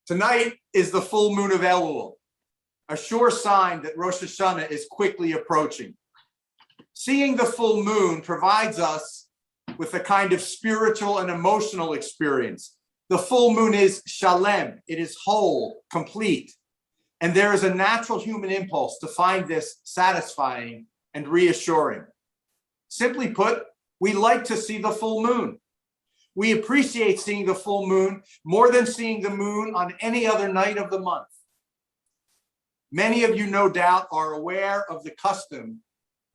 Tonight is the full moon of Elul, a sure sign that Rosh Hashanah is quickly approaching. Seeing the full moon provides us with a kind of spiritual and emotional experience. The full moon is shalem, it is whole, complete. And there is a natural human impulse to find this satisfying and reassuring. Simply put, we like to see the full moon. We appreciate seeing the full moon more than seeing the moon on any other night of the month. Many of you, no doubt, are aware of the custom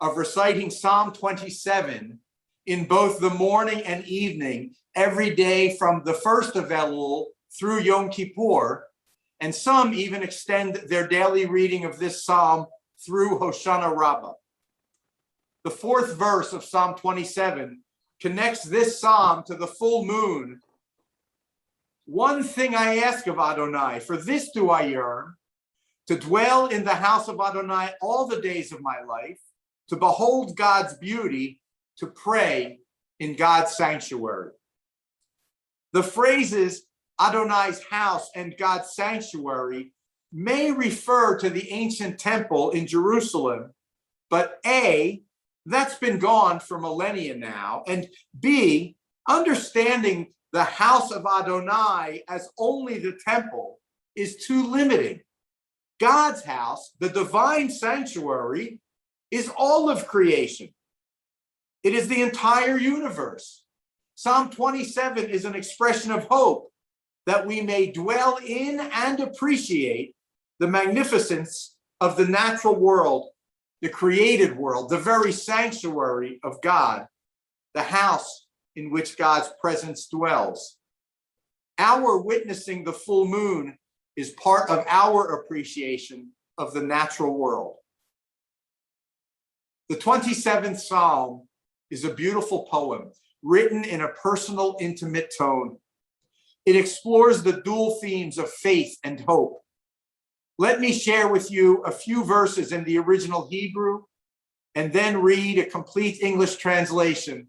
of reciting Psalm 27 in both the morning and evening every day from the first of Elul through Yom Kippur, and some even extend their daily reading of this psalm through Hoshana Rabbah. The fourth verse of Psalm 27 connects this psalm to the full moon. One thing I ask of Adonai, for this do I yearn, to dwell in the house of Adonai all the days of my life, to behold God's beauty, to pray in God's sanctuary. The phrases Adonai's house and God's sanctuary may refer to the ancient temple in Jerusalem, but A, that's been gone for millennia now, and B, understanding the house of Adonai as only the temple is too limiting. God's house, the divine sanctuary, is all of creation. It is the entire universe. Psalm 27 is an expression of hope that we may dwell in and appreciate the magnificence of the natural world, the created world, the very sanctuary of God, the house in which God's presence dwells. Our witnessing the full moon is part of our appreciation of the natural world. The 27th Psalm is a beautiful poem written in a personal, intimate tone. It explores the dual themes of faith and hope. Let me share with you a few verses in the original Hebrew and then read a complete English translation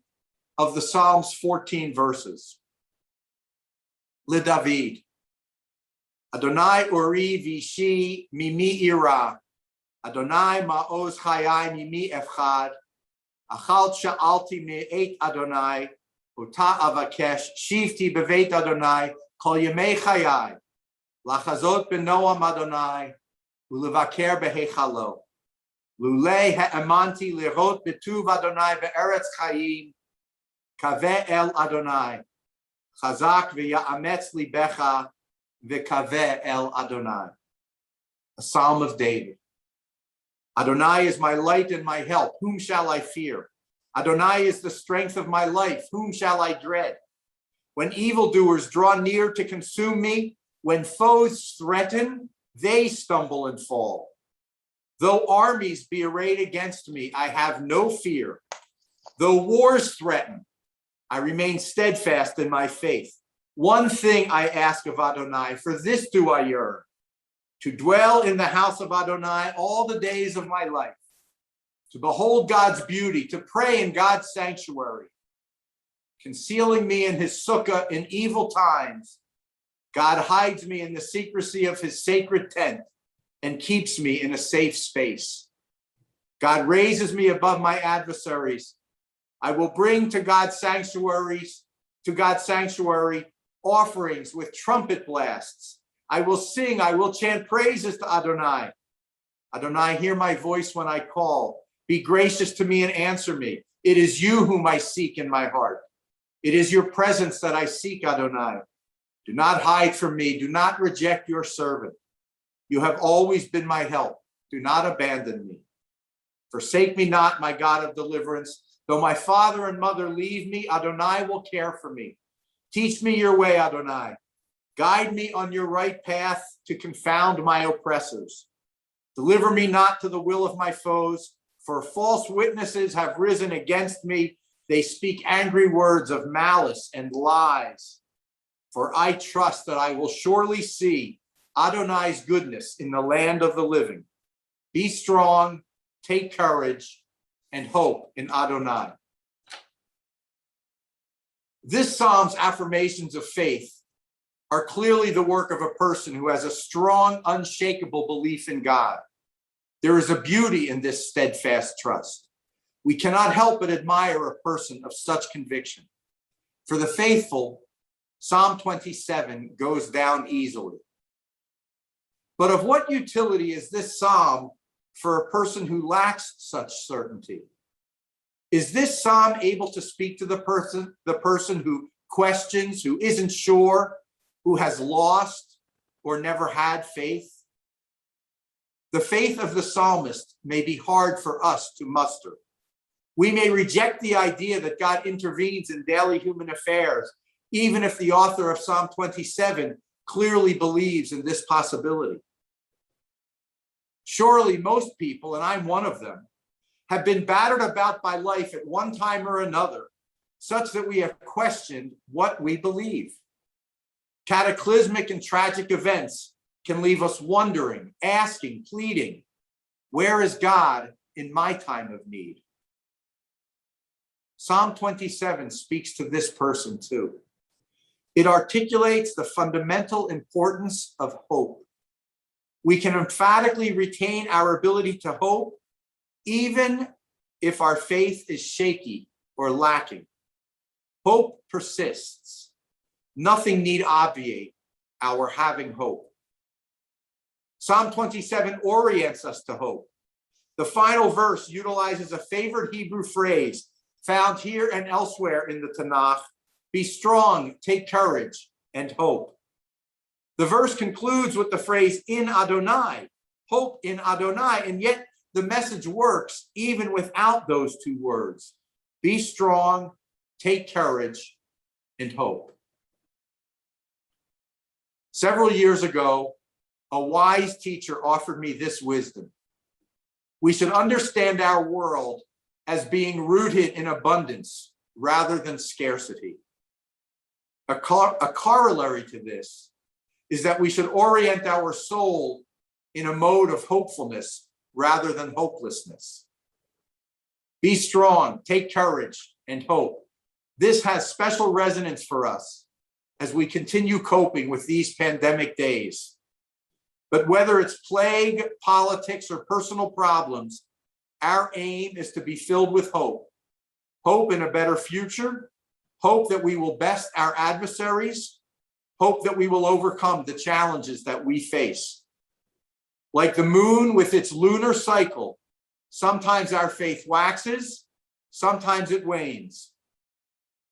of the Psalm's 14 verses. LeDavid, Adonai ori vishi mimi ira, Adonai ma'oz chayai mimi efchad, achal sha'alti me'et Adonai, Uta avakesh shivti beveit Adonai kol yemei chayai, lachazot b'noam Adonai ulevaker behechalo. Lulei ha'emanti lirot betuv Adonai be'eretz chayim, kaveh el Adonai, chazak v'ya'ametz libecha v'kaveh el Adonai. A Psalm of David. Adonai is my light and my help. Whom shall I fear? Adonai is the strength of my life. Whom shall I dread? When evildoers draw near to consume me, when foes threaten, they stumble and fall. Though armies be arrayed against me, I have no fear. Though wars threaten, I remain steadfast in my faith. One thing I ask of Adonai, for this do I yearn, to dwell in the house of Adonai all the days of my life, to behold God's beauty, to pray in God's sanctuary. Concealing me in his sukkah in evil times, God hides me in the secrecy of his sacred tent and keeps me in a safe space. God raises me above my adversaries. I will bring to God's sanctuary offerings with trumpet blasts. I will sing, I will chant praises to Adonai. Adonai, hear my voice when I call. Be gracious to me and answer me. It is you whom I seek in my heart. It is your presence that I seek, Adonai. Do not hide from me. Do not reject your servant. You have always been my help. Do not abandon me. Forsake me not, my God of deliverance. Though my father and mother leave me, Adonai will care for me. Teach me your way, Adonai. Guide me on your right path to confound my oppressors. Deliver me not to the will of my foes, for false witnesses have risen against me. They speak angry words of malice and lies. For I trust that I will surely see Adonai's goodness in the land of the living. Be strong, take courage, and hope in Adonai. This psalm's affirmations of faith are clearly the work of a person who has a strong, unshakable belief in God. There is a beauty in this steadfast trust. We cannot help but admire a person of such conviction. For the faithful, Psalm 27 goes down easily. But of what utility is this psalm for a person who lacks such certainty? Is this psalm able to speak to the person who questions, who isn't sure, who has lost or never had faith? The faith of the psalmist may be hard for us to muster. We may reject the idea that God intervenes in daily human affairs, even if the author of Psalm 27 clearly believes in this possibility. Surely most people, and I'm one of them, have been battered about by life at one time or another, such that we have questioned what we believe. Cataclysmic and tragic events can leave us wondering, asking, pleading, where is God in my time of need? Psalm 27 speaks to this person too. It articulates the fundamental importance of hope. We can emphatically retain our ability to hope, even if our faith is shaky or lacking. Hope persists. Nothing need obviate our having hope. Psalm 27 orients us to hope. The final verse utilizes a favorite Hebrew phrase found here and elsewhere in the Tanakh: be strong, take courage, and hope. The verse concludes with the phrase in Adonai, hope in Adonai, and yet the message works even without those two words: be strong, take courage, and hope. Several years ago, a wise teacher offered me this wisdom. We should understand our world as being rooted in abundance rather than scarcity. A corollary to this is that we should orient our soul in a mode of hopefulness rather than hopelessness. Be strong, take courage, and hope. This has special resonance for us as we continue coping with these pandemic days. But whether it's plague, politics, or personal problems, our aim is to be filled with hope. Hope in a better future, hope that we will best our adversaries, hope that we will overcome the challenges that we face. Like the moon with its lunar cycle, sometimes our faith waxes, sometimes it wanes.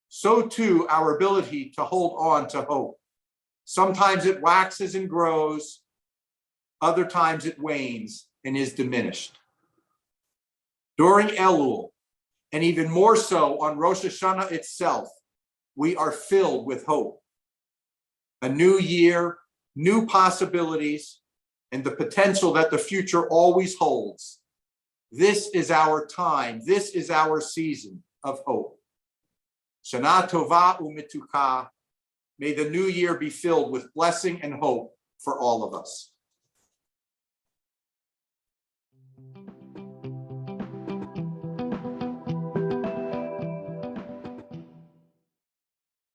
So too our ability to hold on to hope. Sometimes it waxes and grows, other times it wanes and is diminished. During Elul, and even more so on Rosh Hashanah itself, we are filled with hope. A new year, new possibilities, and the potential that the future always holds. This is our time. This is our season of hope. Shana Tova u'Mituka. May the new year be filled with blessing and hope for all of us.